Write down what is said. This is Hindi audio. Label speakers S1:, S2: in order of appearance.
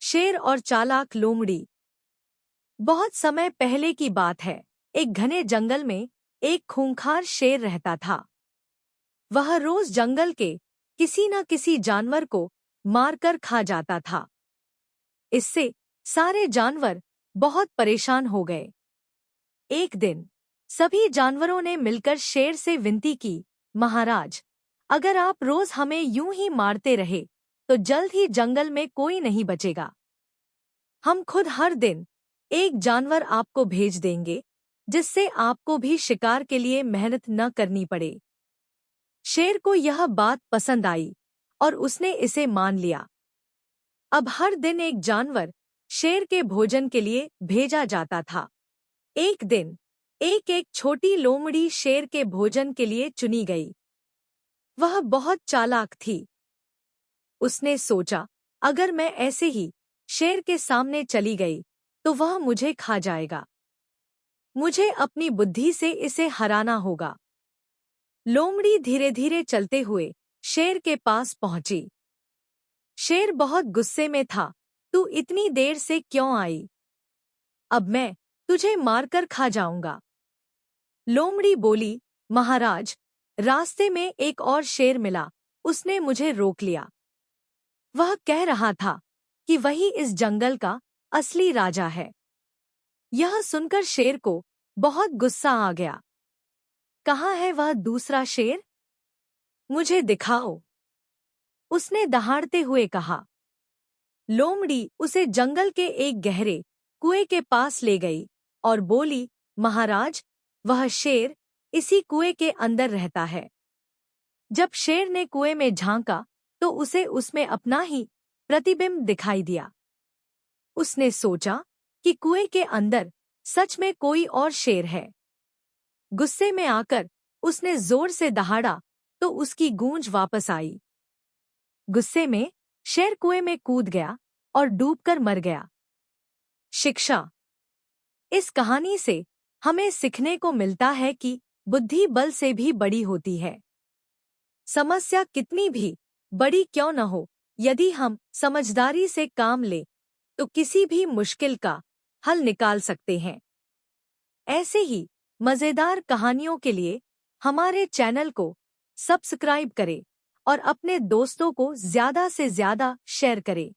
S1: शेर और चालाक लोमड़ी। बहुत समय पहले की बात है। एक घने जंगल में एक खूंखार शेर रहता था। वह रोज जंगल के किसी न किसी जानवर को मारकर खा जाता था। इससे सारे जानवर बहुत परेशान हो गए। एक दिन सभी जानवरों ने मिलकर शेर से विनती की, महाराज, अगर आप रोज हमें यूं ही मारते रहे तो जल्द ही जंगल में कोई नहीं बचेगा। हम खुद हर दिन एक जानवर आपको भेज देंगे, जिससे आपको भी शिकार के लिए मेहनत न करनी पड़े। शेर को यह बात पसंद आई और उसने इसे मान लिया। अब हर दिन एक जानवर शेर के भोजन के लिए भेजा जाता था। एक दिन एक एक छोटी लोमड़ी शेर के भोजन के लिए चुनी गई। वह बहुत चालाक थी। उसने सोचा, अगर मैं ऐसे ही शेर के सामने चली गई तो वह मुझे खा जाएगा। मुझे अपनी बुद्धि से इसे हराना होगा। लोमड़ी धीरे धीरे चलते हुए शेर के पास पहुंची। शेर बहुत गुस्से में था। तू इतनी देर से क्यों आई? अब मैं तुझे मारकर खा जाऊंगा। लोमड़ी बोली, महाराज, रास्ते में एक और शेर मिला, उसने मुझे रोक लिया। वह कह रहा था कि वही इस जंगल का असली राजा है। यह सुनकर शेर को बहुत गुस्सा आ गया। कहाँ है वह दूसरा शेर? मुझे दिखाओ, उसने दहाड़ते हुए कहा। लोमड़ी उसे जंगल के एक गहरे कुएं के पास ले गई और बोली, महाराज, वह शेर इसी कुएं के अंदर रहता है। जब शेर ने कुएं में झांका तो उसे उसमें अपना ही प्रतिबिंब दिखाई दिया। उसने सोचा कि कुएं के अंदर सच में कोई और शेर है। गुस्से में आकर उसने जोर से दहाड़ा तो उसकी गूंज वापस आई। गुस्से में शेर कुएं में कूद गया और डूबकर मर गया। शिक्षा। इस कहानी से हमें सीखने को मिलता है कि बुद्धि बल से भी बड़ी होती है। समस्या कितनी भी बड़ी क्यों न हो, यदि हम समझदारी से काम लें तो किसी भी मुश्किल का हल निकाल सकते हैं। ऐसे ही मजेदार कहानियों के लिए हमारे चैनल को सब्सक्राइब करें और अपने दोस्तों को ज़्यादा से ज़्यादा शेयर करें।